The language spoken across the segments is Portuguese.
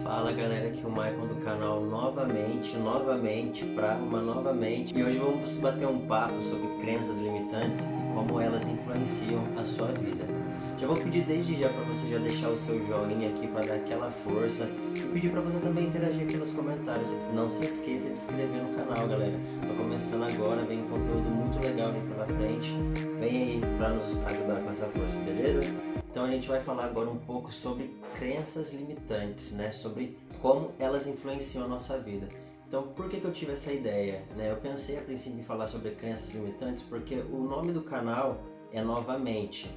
Fala galera, aqui o Maicon do canal novamente, pra uma novamente. E hoje vamos bater um papo sobre crenças limitantes e como elas influenciam a sua vida. Já vou pedir desde já para você já deixar o seu joinha aqui para dar aquela força e pedir para você também interagir aqui nos comentários. Não se esqueça de se inscrever no canal, galera. Tô começando agora, vem um conteúdo muito legal aí pela frente. Vem aí para nos ajudar com essa força, beleza? Então a gente vai falar agora um pouco sobre crenças limitantes, né? Sobre como elas influenciam a nossa vida. Então por que eu tive essa ideia? Né? Eu pensei a princípio em falar sobre crenças limitantes porque o nome do canal é Novamente.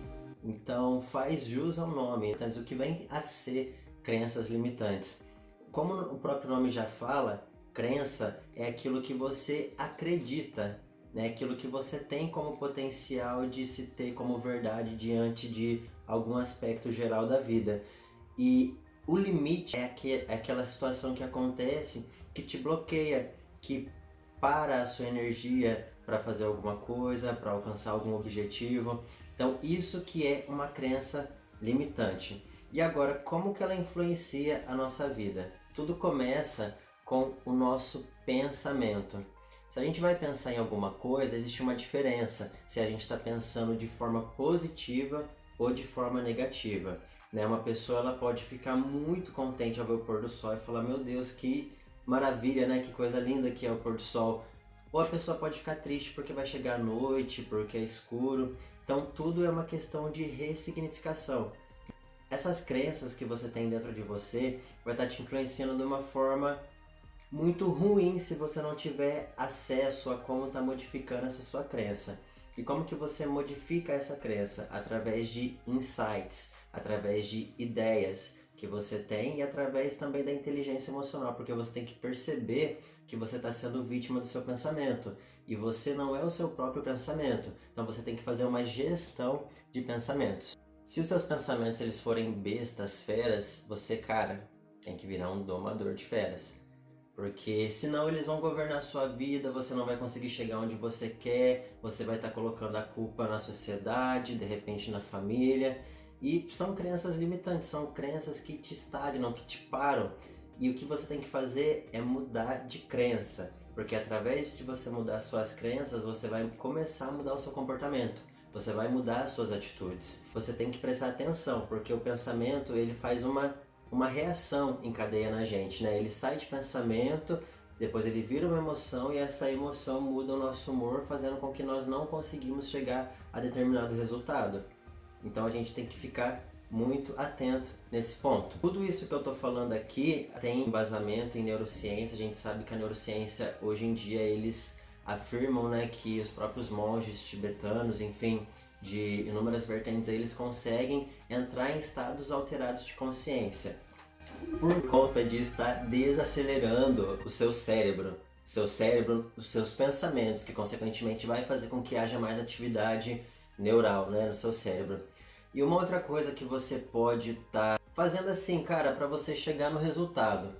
Então faz jus ao nome, então, o que vem a ser crenças limitantes. Como o próprio nome já fala, crença é aquilo que você acredita, né? Aquilo que você tem como potencial de se ter como verdade diante de algum aspecto geral da vida. E o limite é aquela situação que acontece que te bloqueia, que para a sua energia para fazer alguma coisa, para alcançar algum objetivo. Então isso que é uma crença limitante. E agora, como que ela influencia a nossa vida? Tudo começa com o nosso pensamento. Se a gente vai pensar em alguma coisa, existe uma diferença se a gente está pensando de forma positiva ou de forma negativa. Né? Uma pessoa ela pode ficar muito contente ao ver o pôr do sol e falar: meu Deus, que maravilha, né? Que coisa linda que é o pôr do sol. Ou a pessoa pode ficar triste porque vai chegar a noite, porque é escuro. Então tudo é uma questão de ressignificação. Essas crenças que você tem dentro de você vai estar te influenciando de uma forma muito ruim se você não tiver acesso a como está modificando essa sua crença. E como que você modifica essa crença? Através de insights, através de ideias que você tem e através também da inteligência emocional, porque você tem que perceber que você está sendo vítima do seu pensamento e você não é o seu próprio pensamento. Então você tem que fazer uma gestão de pensamentos. Se os seus pensamentos eles forem bestas, feras, você, cara, tem que virar um domador de feras. Porque senão eles vão governar a sua vida, você não vai conseguir chegar onde você quer, você vai estar colocando a culpa na sociedade, de repente na família. E são crenças limitantes, são crenças que te estagnam, que te param. E o que você tem que fazer é mudar de crença. Porque através de você mudar suas crenças, você vai começar a mudar o seu comportamento. Você vai mudar as suas atitudes. Você tem que prestar atenção, porque o pensamento ele faz uma reação em cadeia na gente, né? Ele sai de pensamento, depois ele vira uma emoção e essa emoção muda o nosso humor, fazendo com que nós não conseguimos chegar a determinado resultado. Então a gente tem que ficar muito atento nesse ponto. Tudo isso que eu tô falando aqui tem embasamento em neurociência. A gente sabe que a neurociência hoje em dia eles afirmam, né, que os próprios monges tibetanos, enfim, de inúmeras vertentes, eles conseguem entrar em estados alterados de consciência por conta de estar desacelerando o seu cérebro, os seus pensamentos, que consequentemente vai fazer com que haja mais atividade neural, né, no seu cérebro. E uma outra coisa que você pode estar fazendo assim, cara, para você chegar no resultado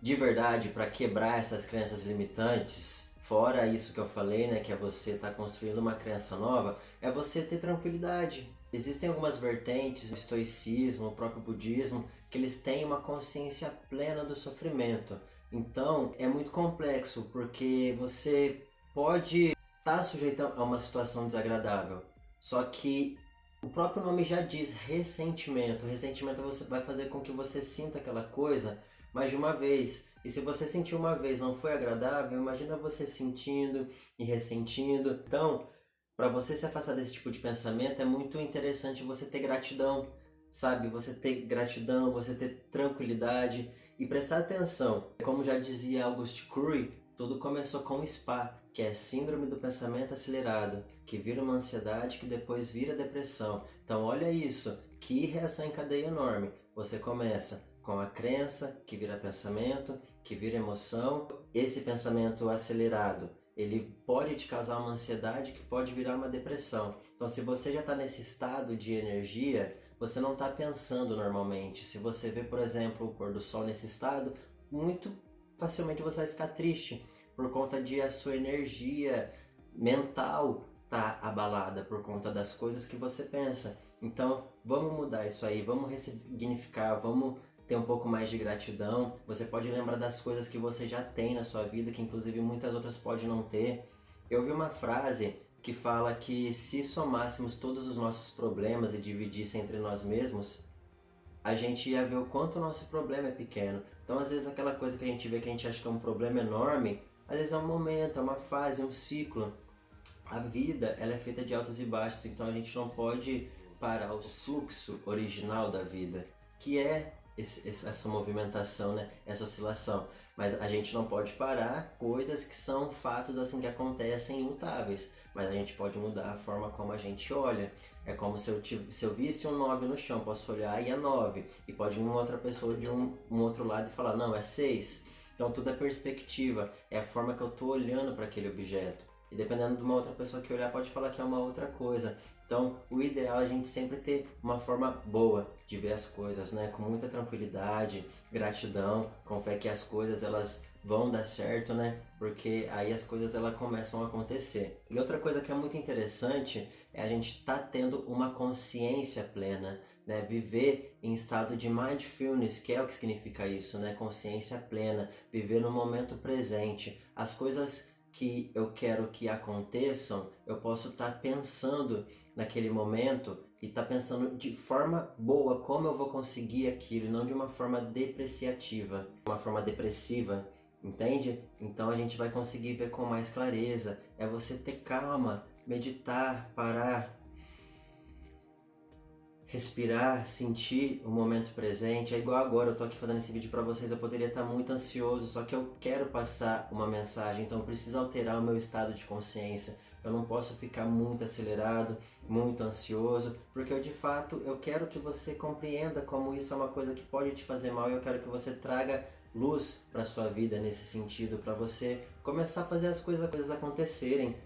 de verdade, para quebrar essas crenças limitantes, fora isso que eu falei, né, que é você estar construindo uma crença nova, é você ter tranquilidade. Existem algumas vertentes, o estoicismo, o próprio budismo, que eles têm uma consciência plena do sofrimento. Então, é muito complexo, porque você pode estar sujeito a uma situação desagradável, só que o próprio nome já diz ressentimento. Ressentimento você vai fazer com que você sinta aquela coisa mais de uma vez. E se você sentiu uma vez não foi agradável, imagina você sentindo e ressentindo. Então, para você se afastar desse tipo de pensamento, é muito interessante você ter gratidão, sabe? Você ter gratidão, você ter tranquilidade e prestar atenção. Como já dizia Auguste Curry, tudo começou com o SPA, que é Síndrome do Pensamento Acelerado, que vira uma ansiedade que depois vira depressão. Então olha isso, que reação em cadeia enorme. Você começa com a crença, que vira pensamento, que vira emoção. Esse pensamento acelerado, ele pode te causar uma ansiedade que pode virar uma depressão. Então se você já está nesse estado de energia, você não está pensando normalmente. Se você vê, por exemplo, o pôr do sol nesse estado, muito facilmente você vai ficar triste por conta de a sua energia mental tá abalada por conta das coisas que você pensa. Então vamos mudar isso aí, vamos ressignificar, vamos ter um pouco mais de gratidão, você pode lembrar das coisas que você já tem na sua vida, que inclusive muitas outras podem não ter. Eu vi uma frase que fala que se somássemos todos os nossos problemas e dividisse entre nós mesmos, a gente ia ver o quanto o nosso problema é pequeno. Então, às vezes, aquela coisa que a gente vê que a gente acha que é um problema enorme, às vezes é um momento, é uma fase, é um ciclo. A vida, ela é feita de altos e baixos, então a gente não pode parar o fluxo original da vida, que é essa movimentação, né? Essa oscilação. Mas a gente não pode parar coisas que são fatos assim que acontecem imutáveis, mas a gente pode mudar a forma como a gente olha. É como se eu visse um 9 no chão, posso olhar e é 9, e pode vir uma outra pessoa de um outro lado e falar, não, é 6. Então tudo é perspectiva, é a forma que eu estou olhando para aquele objeto. E dependendo de uma outra pessoa que olhar, pode falar que é uma outra coisa. Então, o ideal é a gente sempre ter uma forma boa de ver as coisas, né? Com muita tranquilidade, gratidão, com fé que as coisas elas vão dar certo, né? Porque aí as coisas elas começam a acontecer. E outra coisa que é muito interessante é a gente estar tendo uma consciência plena, né? Viver em estado de mindfulness, que é o que significa isso, né? Consciência plena, viver no momento presente. As coisas que eu quero que aconteçam, eu posso estar pensando naquele momento e estar pensando de forma boa como eu vou conseguir aquilo, e não de uma forma depreciativa, uma forma depressiva, entende? Então a gente vai conseguir ver com mais clareza. É você ter calma, meditar, parar, respirar, sentir o momento presente. É igual agora, eu tô aqui fazendo esse vídeo para vocês, eu poderia estar muito ansioso, só que eu quero passar uma mensagem, então eu preciso alterar o meu estado de consciência. Eu não posso ficar muito acelerado, muito ansioso, porque eu de fato eu quero que você compreenda como isso é uma coisa que pode te fazer mal, e eu quero que você traga luz para sua vida nesse sentido, para você começar a fazer as coisas acontecerem.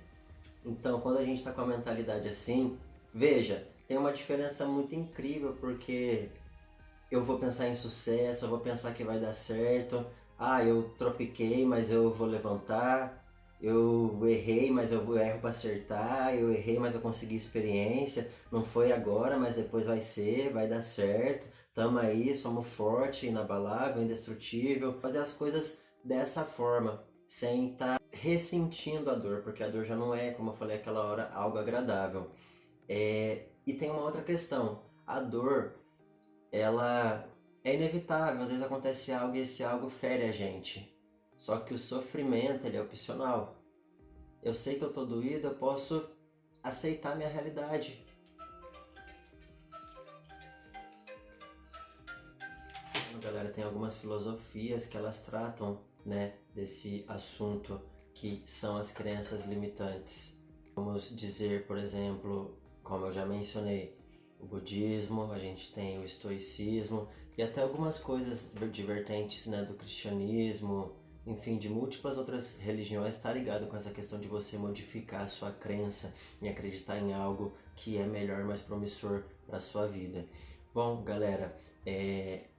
Então, quando a gente está com a mentalidade assim, veja, tem uma diferença muito incrível, porque eu vou pensar em sucesso, eu vou pensar que vai dar certo. Ah, eu tropiquei, mas eu vou levantar. Eu errei, mas eu erro para acertar. Eu errei, mas eu consegui experiência. Não foi agora, mas depois vai ser, vai dar certo. Tamo aí, somos forte, inabalável, indestrutível. Fazer as coisas dessa forma, sem estar ressentindo a dor, porque a dor já não é, como eu falei aquela hora, algo agradável. E tem uma outra questão. A dor, ela é inevitável. Às vezes acontece algo e esse algo fere a gente. Só que o sofrimento, ele é opcional. Eu sei que eu tô doído, eu posso aceitar minha realidade. Galera, tem algumas filosofias que elas tratam, né, desse assunto, que são as crenças limitantes. Vamos dizer, por exemplo, como eu já mencionei, o budismo, a gente tem o estoicismo e até algumas coisas divertentes, né, do cristianismo, enfim, de múltiplas outras religiões, está ligado com essa questão de você modificar a sua crença em acreditar em algo que é melhor, mais promissor para a sua vida. Bom, galera,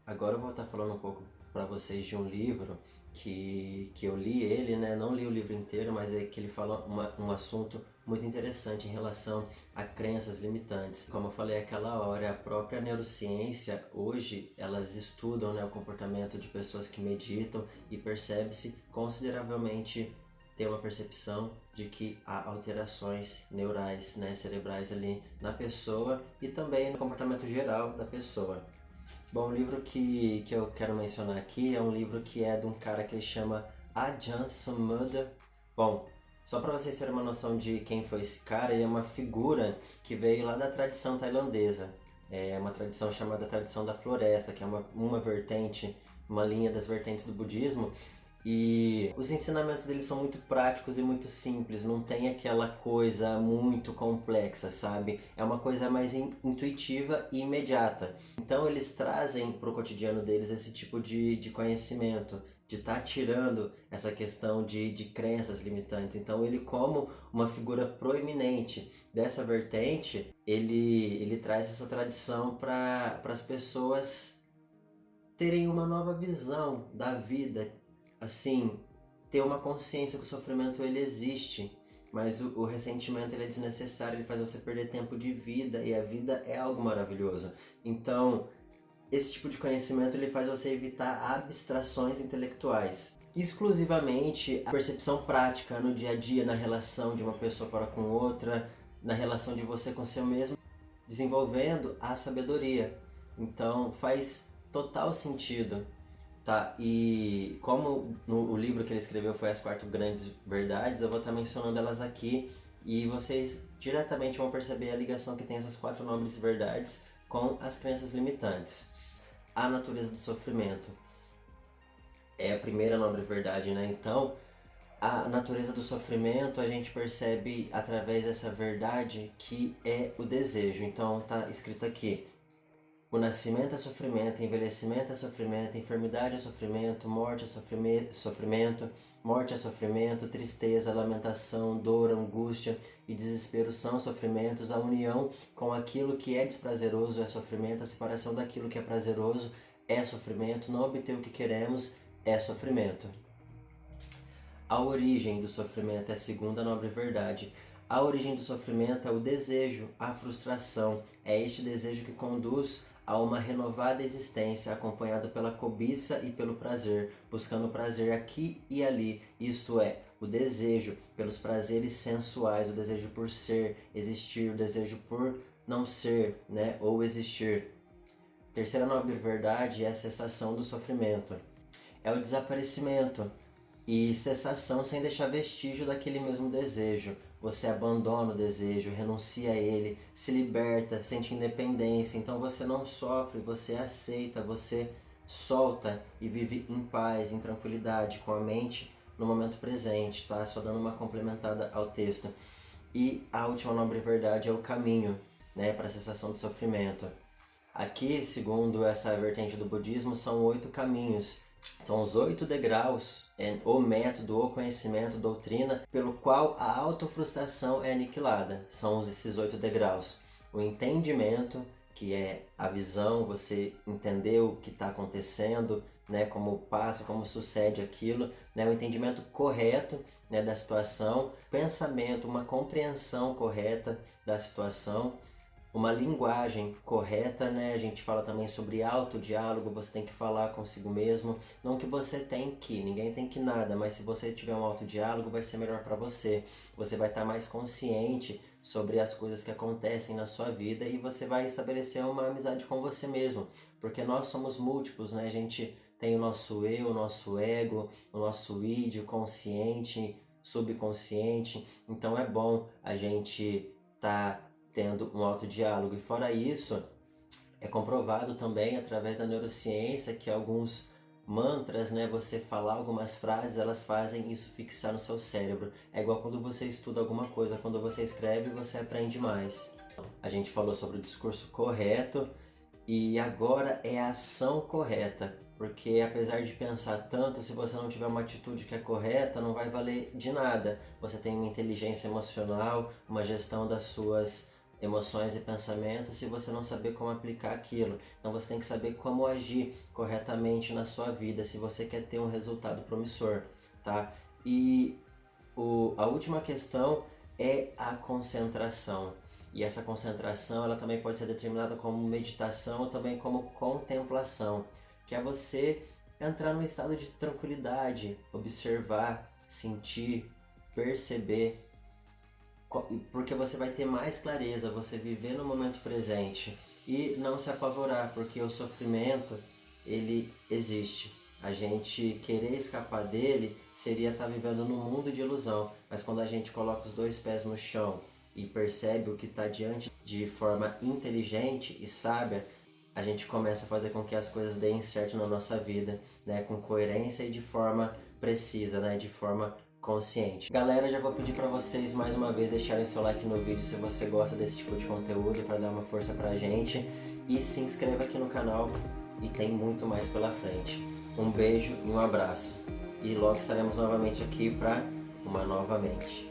agora eu vou estar falando um pouco para vocês de um livro que eu li ele, né? Não li o livro inteiro, mas é que ele fala um assunto muito interessante em relação a crenças limitantes. Como eu falei aquela hora, a própria neurociência, hoje, elas estudam, né, o comportamento de pessoas que meditam e percebe-se consideravelmente, tem uma percepção de que há alterações neurais, né, cerebrais ali na pessoa e também no comportamento geral da pessoa. Bom, o livro que eu quero mencionar aqui é um livro que é de um cara que ele chama Ajahn Sumedho. Bom, só para vocês terem uma noção de quem foi esse cara, ele é uma figura que veio lá da tradição tailandesa. É uma tradição chamada Tradição da Floresta, que é uma vertente, uma linha das vertentes do budismo. E os ensinamentos deles são muito práticos e muito simples, não tem aquela coisa muito complexa, sabe? É uma coisa mais intuitiva e imediata. Então eles trazem para o cotidiano deles esse tipo de conhecimento, de estar tirando essa questão de crenças limitantes. Então ele, como uma figura proeminente dessa vertente, ele traz essa tradição para as pessoas terem uma nova visão da vida, assim, ter uma consciência que o sofrimento ele existe, mas o ressentimento ele é desnecessário, ele faz você perder tempo de vida, e a vida é algo maravilhoso. Então, Esse tipo de conhecimento ele faz você evitar abstrações intelectuais. Exclusivamente a percepção prática no dia a dia, na relação de uma pessoa para com outra, na relação de você com seu mesmo, desenvolvendo a sabedoria. Então faz total sentido, tá? E como o livro que ele escreveu foi As 4 Grandes Verdades, eu vou estar mencionando elas aqui e vocês diretamente vão perceber a ligação que tem essas 4 nobres verdades com as crenças limitantes. A natureza do sofrimento é a primeira nobre verdade, né? Então, a natureza do sofrimento a gente percebe através dessa verdade que é o desejo. Então, tá escrito aqui: o nascimento é sofrimento, envelhecimento é sofrimento, enfermidade é sofrimento, morte é sofrimento, morte é sofrimento, tristeza, lamentação, dor, angústia e desespero são sofrimentos. A união com aquilo que é desprazeroso é sofrimento, a separação daquilo que é prazeroso é sofrimento, não obter o que queremos é sofrimento. A origem do sofrimento é a segunda nobre verdade. A origem do sofrimento é o desejo, a frustração. É este desejo que conduz a uma renovada existência, acompanhado pela cobiça e pelo prazer, buscando prazer aqui e ali. Isto é, o desejo pelos prazeres sensuais, o desejo por ser, existir, o desejo por não ser, né, ou existir. Terceira nobre verdade é a cessação do sofrimento. É o desaparecimento e cessação sem deixar vestígio daquele mesmo desejo. Você abandona o desejo, renuncia a ele, se liberta, sente independência. Então você não sofre, você aceita, você solta e vive em paz, em tranquilidade, com a mente no momento presente, tá? Só dando uma complementada ao texto. E a última nobre verdade é o caminho, né, para a cessação do sofrimento. Aqui, segundo essa vertente do budismo, são 8 caminhos. São os 8 degraus, o método, o conhecimento, doutrina, pelo qual a autofrustração é aniquilada. São esses 8 degraus. O entendimento, que é a visão, você entender o que está acontecendo, né, como passa, como sucede aquilo, né, o entendimento correto, né, da situação, pensamento, uma compreensão correta da situação, uma linguagem correta, né? A gente fala também sobre autodiálogo, você tem que falar consigo mesmo, não que você tem que, ninguém tem que nada, mas se você tiver um autodiálogo vai ser melhor para você. Você vai estar mais consciente sobre as coisas que acontecem na sua vida e você vai estabelecer uma amizade com você mesmo, porque nós somos múltiplos, né? A gente tem o nosso eu, o nosso ego, o nosso id, o consciente, subconsciente, então é bom a gente tendo um autodiálogo. E fora isso, é comprovado também através da neurociência que alguns mantras, né, você falar algumas frases, elas fazem isso fixar no seu cérebro. É igual quando você estuda alguma coisa, quando você escreve, você aprende mais. A gente falou sobre o discurso correto e agora é a ação correta. Porque apesar de pensar tanto, se você não tiver uma atitude que é correta, não vai valer de nada. Você tem uma inteligência emocional, uma gestão das suas emoções e pensamentos, se você não saber como aplicar aquilo. Então você tem que saber como agir corretamente na sua vida, se você quer ter um resultado promissor, tá? E a última questão é a concentração. E essa concentração, ela também pode ser determinada como meditação ou também como contemplação, que é você entrar num estado de tranquilidade, observar, sentir, perceber, porque você vai ter mais clareza, você viver no momento presente e não se apavorar, porque o sofrimento, ele existe. A gente querer escapar dele seria estar vivendo num mundo de ilusão, mas quando a gente coloca os 2 pés no chão e percebe o que está diante de forma inteligente e sábia, a gente começa a fazer com que as coisas deem certo na nossa vida, né, com coerência e de forma precisa, né, de forma consciente. Galera, já vou pedir para vocês mais uma vez deixarem seu like no vídeo se você gosta desse tipo de conteúdo, para dar uma força pra gente, e se inscreva aqui no canal e tem muito mais pela frente. Um beijo e um abraço, e logo estaremos novamente aqui para uma nova mente.